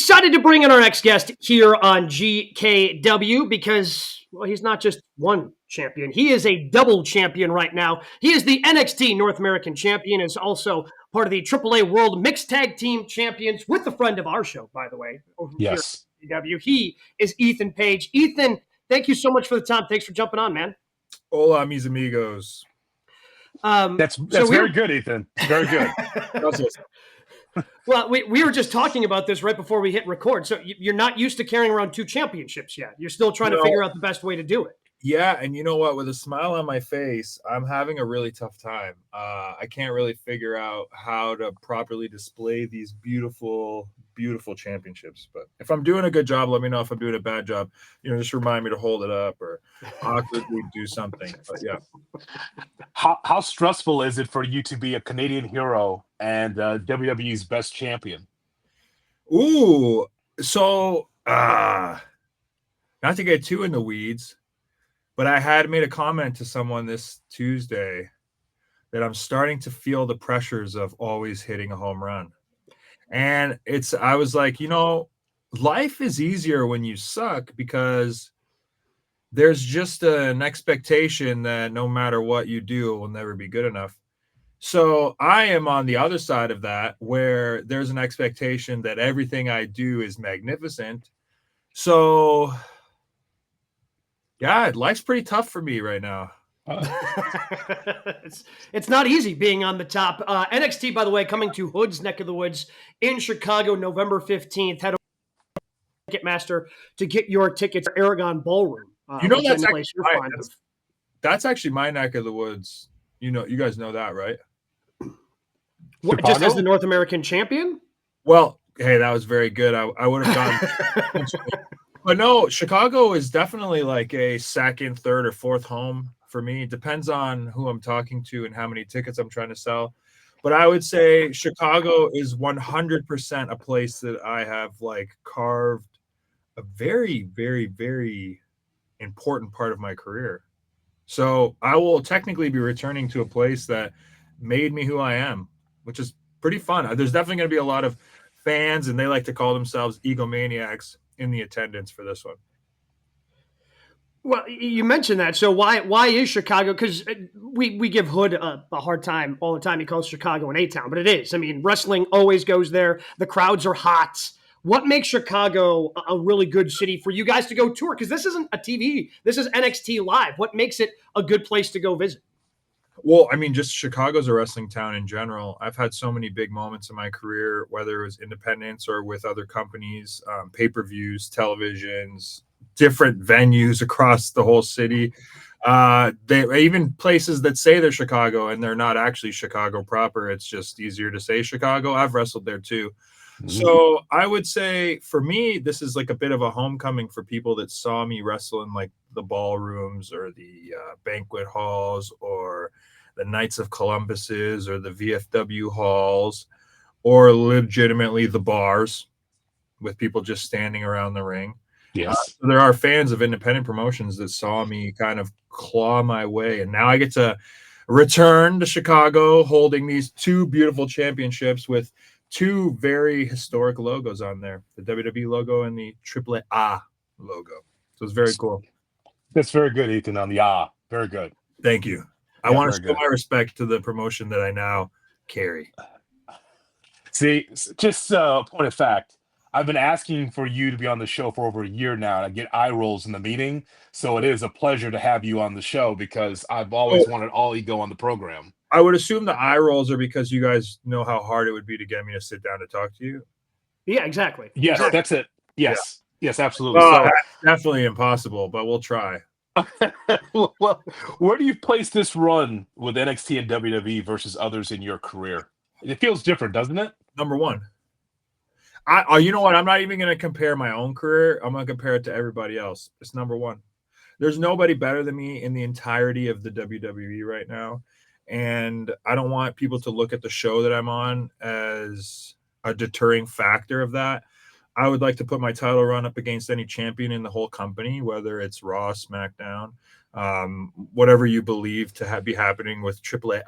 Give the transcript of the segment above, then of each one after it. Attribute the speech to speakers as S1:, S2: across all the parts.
S1: excited to bring in our next guest here on GKW because, well, he's not just one champion. He is a double champion right now. He is the NXT North American champion, is also part of the AAA World Mixed Tag Team Champions with a friend of our show, by the way, over here at GKW. He is Ethan Page. Ethan, thank you so much for the time. Thanks for jumping on, man.
S2: Hola, mis amigos.
S3: That's very good, Ethan. Very good.
S1: Well, we were just talking about this right before we hit record. So you're not used to carrying around 2 championships yet. You're still trying to figure out the best way to do it.
S2: Yeah, and you know what? With a smile on my face, I'm having a really tough time. I can't really figure out how to properly display these beautiful, beautiful championships. But if I'm doing a good job, let me know. If I'm doing a bad job, just remind me to hold it up or awkwardly do something. But yeah.
S3: How stressful is it for you to be a Canadian hero and WWE's best champion?
S2: Ooh, so not to get too in the weeds, but I had made a comment to someone this Tuesday that I'm starting to feel the pressures of always hitting a home run. And I was like, life is easier when you suck because there's just an expectation that no matter what you do, it will never be good enough. So I am on the other side of that, where there's an expectation that everything I do is magnificent. So yeah, life's pretty tough for me right now.
S1: It's not easy being on the top. NXT, by the way, coming to Hood's neck of the woods in Chicago, November 15th. Head over to Ticketmaster to get your tickets for Aragon Ballroom.
S2: That's actually my neck of the woods. You guys know that, right?
S1: What, just as the North American champion?
S2: Well, hey, that was very good. I would have gone. But no, Chicago is definitely like a second, third, or fourth home for me. It depends on who I'm talking to and how many tickets I'm trying to sell. But I would say Chicago is 100% a place that I have carved a very, very, very important part of my career. So I will technically be returning to a place that made me who I am, which is pretty fun. There's definitely going to be a lot of fans, and they like to call themselves egomaniacs, in the attendance for this one.
S1: Well, you mentioned that. So why is Chicago? Because we give Hood a hard time all the time. He calls Chicago an A-town, but it is. I mean, wrestling always goes there. The crowds are hot. What makes Chicago a really good city for you guys to go tour? Because this isn't a TV. This is NXT Live. What makes it a good place to go visit?
S2: Well, I mean, just Chicago's a wrestling town in general. I've had so many big moments in my career, whether it was independents or with other companies, pay-per-views, televisions, different venues across the whole city. They even places that say they're Chicago and they're not actually Chicago proper. It's just easier to say Chicago. I've wrestled there too. Mm-hmm. So I would say for me, this is like a bit of a homecoming for people that saw me wrestle in like the ballrooms or the banquet halls or the Knights of Columbuses or the VFW halls or legitimately the bars with people just standing around the ring.
S3: Yes.
S2: So there are fans of independent promotions that saw me kind of claw my way. And now I get to return to Chicago holding these 2 beautiful championships with 2 very historic logos on there, the WWE logo and the AAA logo. So it's very cool.
S3: That's very good, Ethan, on the Very good.
S2: Thank you. I want to show my respect to the promotion that I now carry.
S3: See, just a point of fact, I've been asking for you to be on the show for over a year now, and I get eye rolls in the meeting. So it is a pleasure to have you on the show because I've always wanted all ego on the program.
S2: I would assume the eye rolls are because you guys know how hard it would be to get me to sit down to talk to you.
S1: Yeah, exactly.
S3: Yes,
S1: exactly.
S3: That's it. Yes, yeah. Yes, absolutely.
S2: Well, definitely impossible, but we'll try.
S3: Well, where do you place this run with NXT and WWE versus others in your career? It feels different, doesn't it?
S2: Number 1. You know what? I'm not even going to compare my own career. I'm going to compare it to everybody else. It's number 1. There's nobody better than me in the entirety of the WWE right now. And I don't want people to look at the show that I'm on as a deterring factor of that. I would like to put my title run up against any champion in the whole company, whether it's Raw, SmackDown, whatever you believe to be happening with AAA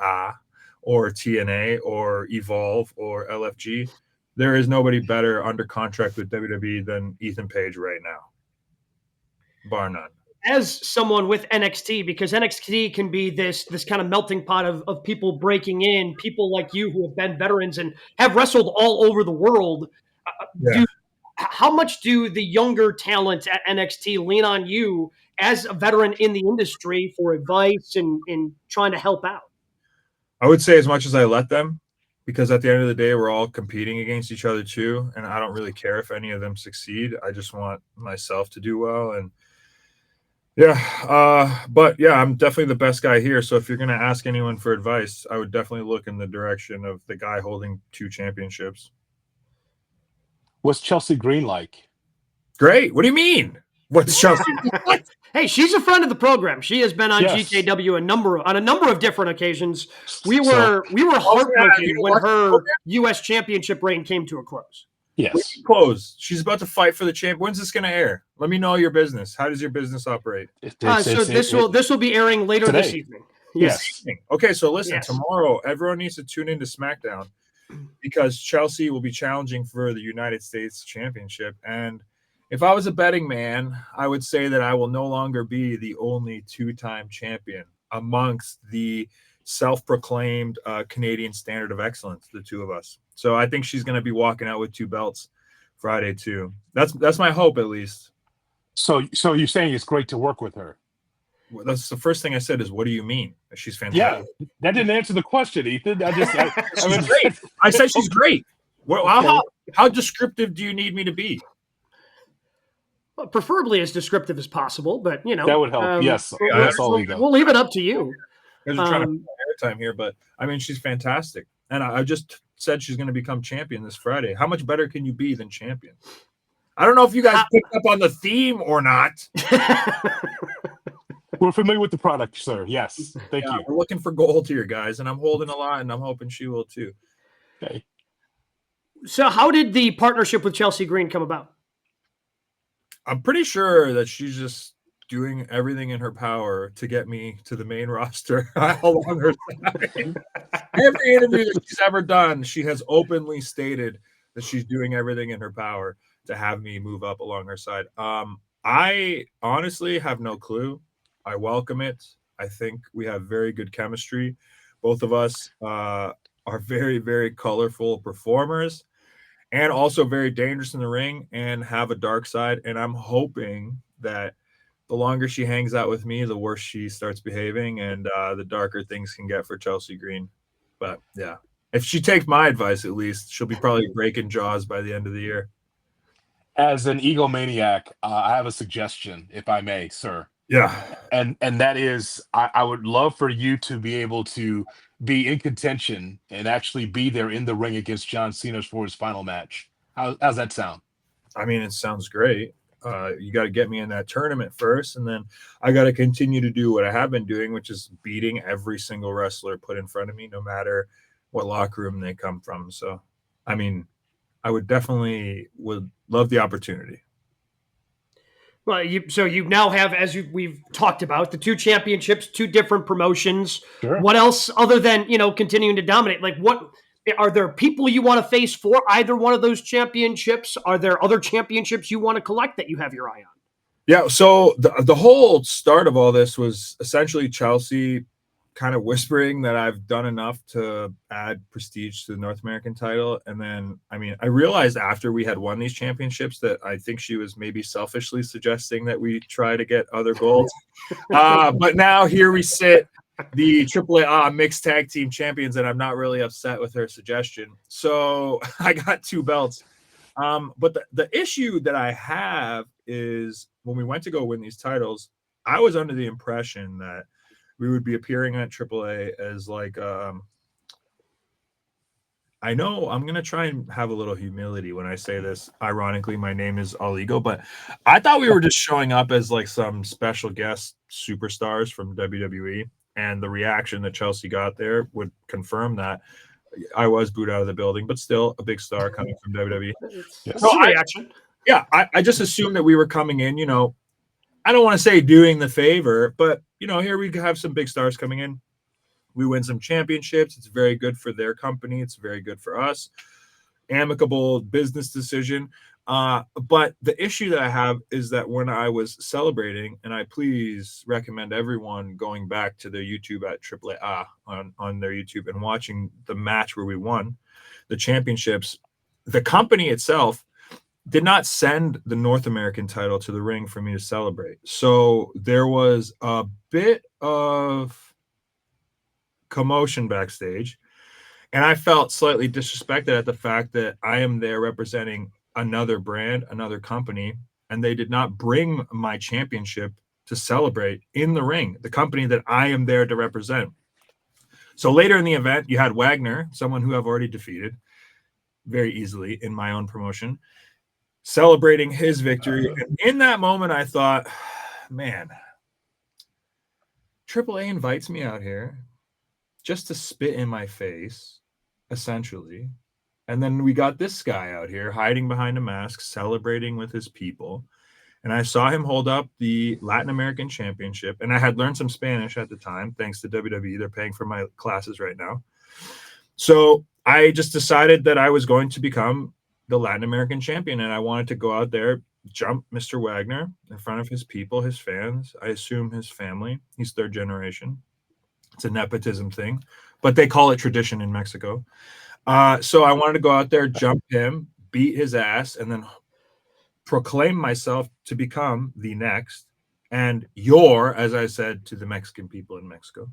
S2: or TNA or Evolve or LFG. there is nobody better under contract with WWE than Ethan Page right now, bar none.
S1: As someone with NXT, because NXT can be this kind of melting pot of people breaking in, people like you who have been veterans and have wrestled all over the world.
S2: Yeah.
S1: How much do the younger talent at NXT lean on you as a veteran in the industry for advice and in trying to help out?
S2: I would say as much as I let them, because at the end of the day, we're all competing against each other too, and I don't really care if any of them succeed. I just want myself to do well, and but yeah, I'm definitely the best guy here. So if you're gonna ask anyone for advice, I would definitely look in the direction of the guy holding 2 championships.
S3: What's Chelsea Green like?
S2: Great. What do you mean? What's Chelsea? What?
S1: Hey, she's a friend of the program. She has been on
S3: Yes.
S1: GKW on a number of different occasions. We
S3: So,
S1: were heartbroken
S2: you
S1: when
S2: watch the
S1: her
S2: program?
S1: U.S. championship reign came to a close.
S3: yes.
S2: Close. She's about to fight for the champ. When's this gonna air? Let me know your business. How does your business operate?
S1: So this will be airing later this
S3: today.
S1: evening.
S3: Yes.
S2: Okay, so listen,
S1: Yes.
S2: tomorrow everyone needs to tune into SmackDown because Chelsea will be challenging for the United States Championship. And if I was a betting man, I would say that I will no longer be the only 2-time champion amongst the self-proclaimed Canadian standard of excellence, the two of us. So I think she's going to be walking out with 2 belts Friday too. That's my hope, at least.
S3: So you're saying it's great to work with her?
S2: Well, that's the first thing I said is, what do you mean? She's
S3: Yeah,
S2: fantastic.
S3: that didn't answer the question, Ethan.
S2: She's great. I said she's great. Well,
S3: Okay.
S2: how descriptive do you need me to be?
S1: Well, preferably as descriptive as possible, but
S3: That would help. Yes, that's all we got.
S1: we'll leave it up to you.
S2: You guys are trying to put airtime here, but I mean, she's fantastic. And I just said she's going to become champion this Friday. How much better can you be than champion? I don't know if you guys picked up on the theme or not.
S3: We're familiar with the product, sir. Yes. Thank you.
S2: We're looking for gold here, guys, and I'm holding a lot, and I'm hoping she will too.
S3: Okay.
S1: So how did the partnership with Chelsea Green come about?
S2: I'm pretty sure that she's just doing everything in her power to get me to the main roster along her side. Every interview that she's ever done, she has openly stated that she's doing everything in her power to have me move up along her side. I honestly have no clue. I welcome it. I think we have very good chemistry. Both of us are very, very colorful performers and also very dangerous in the ring and have a dark side. And I'm hoping that the longer she hangs out with me, the worse she starts behaving and the darker things can get for Chelsea Green. But yeah, if she takes my advice, at least she'll be probably breaking jaws by the end of the year.
S3: As an egomaniac, I have a suggestion, if I may, sir.
S2: Yeah.
S3: And that is, I would love for you to be able to be in contention and actually be there in the ring against John Cena for his final match. How's that sound?
S2: I mean, it sounds great. You got to get me in that tournament first, and then I got to continue to do what I have been doing, which is beating every single wrestler put in front of me, no matter what locker room they come from. So, I mean, I would love the opportunity.
S1: Well, you now have, as we've talked about, the 2 championships, 2 different promotions.
S3: Sure.
S1: What else other than continuing to dominate? Like, what are there people you want to face for either one of those championships? Are there other championships you want to collect that you have your eye on?
S2: Yeah. So the whole start of all this was essentially Chelsea kind of whispering that I've done enough to add prestige to the North American title. And then, I mean, I realized after we had won these championships that I think she was maybe selfishly suggesting that we try to get other golds. But now here we sit, the AAA mixed tag team champions, and I'm not really upset with her suggestion. So I got 2 belts. But the issue that I have is when we went to go win these titles, I was under the impression that we would be appearing at AAA as like, I know I'm going to try and have a little humility when I say this. Ironically, my name is All Ego, but I thought we were just showing up as like some special guest superstars from WWE. And the reaction that Chelsea got there would confirm that. I was booed out of the building, but still a big star coming from WWE.
S1: Yes. So reaction.
S2: I just assumed that we were coming in, I don't want to say doing the favor, but here we have some big stars coming in. We win some championships. It's very good for their company. It's very good for us. amicable business decision. But the issue that I have is that when I was celebrating, and I please recommend everyone going back to their YouTube at AAA on their YouTube and watching the match where we won the championships, the company itself did not send the North American title to the ring for me to celebrate. So there was a bit of commotion backstage. And I felt slightly disrespected at the fact that I am there representing another brand, another company, and they did not bring my championship to celebrate in the ring, the company that I am there to represent. So later in the event, you had Wagner, someone who I've already defeated very easily in my own promotion, celebrating his victory. And in that moment, I thought, man, AAA invites me out here just to spit in my face, essentially. And then we got this guy out here hiding behind a mask, celebrating with his people. And I saw him hold up the Latin American Championship. And I had learned some Spanish at the time, thanks to WWE. They're paying for my classes right now. So I just decided that I was going to become the Latin American champion. And I wanted to go out there, jump Mr. Wagner in front of his people, his fans. I assume his family. He's third generation. It's a nepotism thing, but they call it tradition in Mexico. So I wanted to go out there, jump him, beat his ass, and then proclaim myself to become the next. And as I said to the Mexican people in Mexico,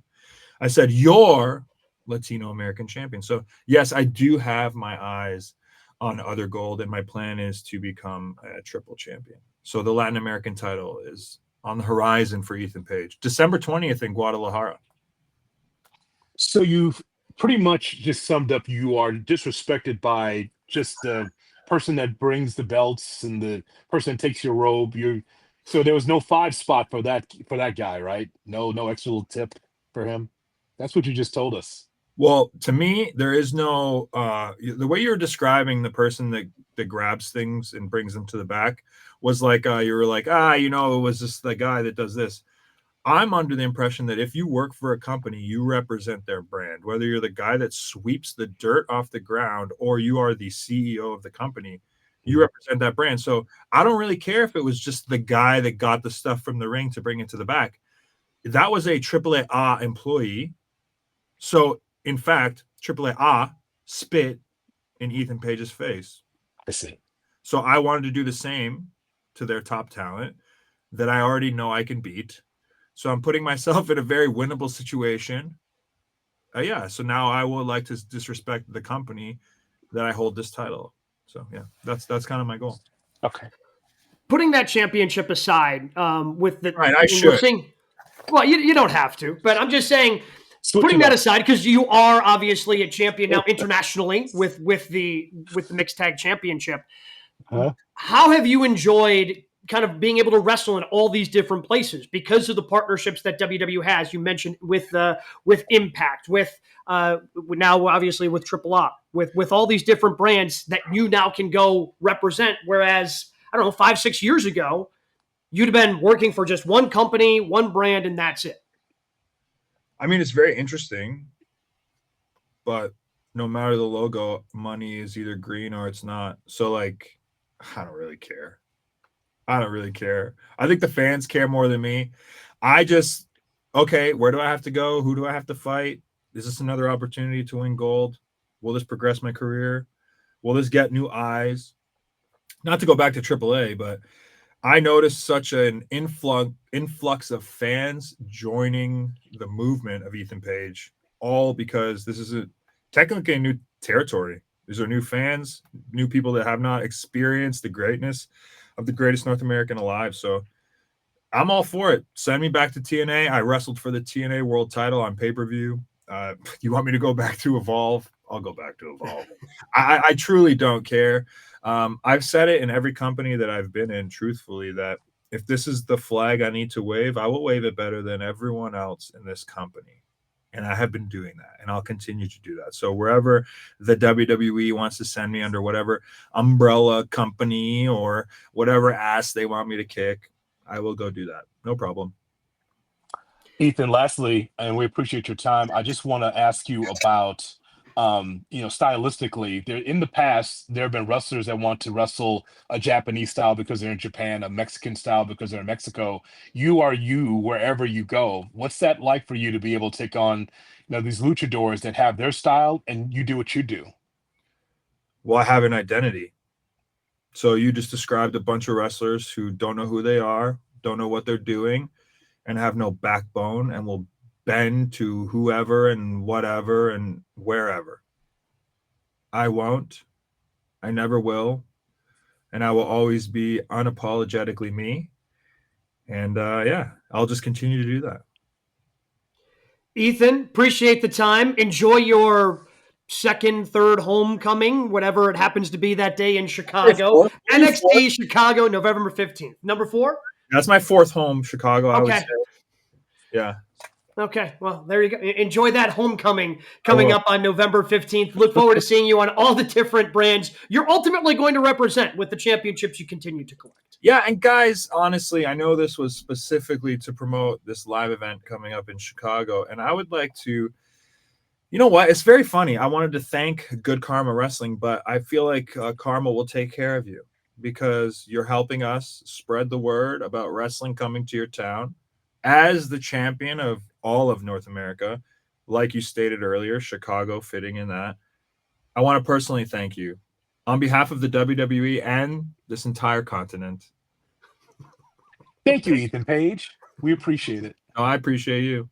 S2: I said, your Latino American champion. So yes, I do have my eyes on other gold, and my plan is to become a triple champion. So the Latin American title is on the horizon for Ethan Page, December 20th in Guadalajara.
S3: So you've pretty much just summed up, you are disrespected by just the person that brings the belts and the person that takes your robe. So there was no 5 spot for that guy, right? No extra little tip for him. That's what you just told us.
S2: Well, to me, there is no the way you're describing the person that grabs things and brings them to the back was like you were like, it was just the guy that does this. I'm under the impression that if you work for a company, you represent their brand, whether you're the guy that sweeps the dirt off the ground or you are the CEO of the company, you represent that brand. So I don't really care if it was just the guy that got the stuff from the ring to bring it to the back. That was a AAA employee. So in fact, AAA spit in Ethan Page's face.
S3: I see.
S2: So I wanted to do the same to their top talent that I already know I can beat. So I'm putting myself in a very winnable situation. So now I would like to disrespect the company that I hold this title. So yeah, that's kind of my goal.
S3: Okay.
S1: Putting that championship aside, with the
S2: right, I should.
S1: Well, you don't have to, but I'm just saying,
S3: Switch
S1: putting
S3: it
S1: that
S3: up.
S1: aside, because you are obviously a champion now internationally with the mixed tag championship.
S3: Huh?
S1: How have you enjoyed kind of being able to wrestle in all these different places because of the partnerships that WWE has? You mentioned with Impact, with now obviously with AAA, with all these different brands that you now can go represent. Whereas I don't know, 5-6 years ago, you'd have been working for just one company, one brand, and that's it.
S2: I mean, it's very interesting, but no matter the logo, money is either green or it's not. So like, I don't really care. I don't really care. I think the fans care more than me. Okay, where do I have to go? Who do I have to fight? Is this another opportunity to win gold? Will this progress my career? Will this get new eyes? Not to go back to AAA, but I noticed such an influx of fans joining the movement of Ethan Page, all because this is technically a new territory. These are new fans, new people that have not experienced the greatness of the greatest North American alive. So I'm all for it. Send me back to TNA. I wrestled for the TNA World Title on pay-per-view. You want me to go back to Evolve? I'll go back to Evolve. I truly don't care. I've said it in every company that I've been in, truthfully, that if this is the flag I need to wave, I will wave it better than everyone else in this company. And I have been doing that, and I'll continue to do that. So wherever the WWE wants to send me under whatever umbrella company or whatever ass they want me to kick, I will go do that. No problem.
S3: Ethan, lastly, and we appreciate your time, I just want to ask you about stylistically, there in the past there have been wrestlers that want to wrestle a Japanese style because they're in Japan, a Mexican style because they're in Mexico. You are you wherever you go. What's that like for you to be able to take on, these luchadors that have their style and you do what you do?
S2: Well, I have an identity. So you just described a bunch of wrestlers who don't know who they are, don't know what they're doing, and have no backbone and will bend to whoever and whatever and wherever. I won't. I never will. And I will always be unapologetically me. And yeah, I'll just continue to do that.
S1: Ethan, appreciate the time. Enjoy your second, third homecoming, whatever it happens to be that day in Chicago. NXT Chicago, November 15th. Number 4?
S2: That's my fourth home, Chicago, I would
S1: Okay.
S2: say. Yeah.
S1: Okay. Well, there you go. Enjoy that homecoming coming up on November 15th. Look forward to seeing you on all the different brands you're ultimately going to represent with the championships you continue to collect.
S2: Yeah, and guys, honestly, I know this was specifically to promote this live event coming up in Chicago, and I would like to, you know what? It's very funny. I wanted to thank Good Karma Wrestling, but I feel like Karma will take care of you because you're helping us spread the word about wrestling coming to your town. As the champion of all of North America, like you stated earlier, Chicago fitting in that, I want to personally thank you on behalf of the WWE and this entire continent.
S3: Thank you, Ethan Page. We appreciate it.
S2: Oh, I appreciate you.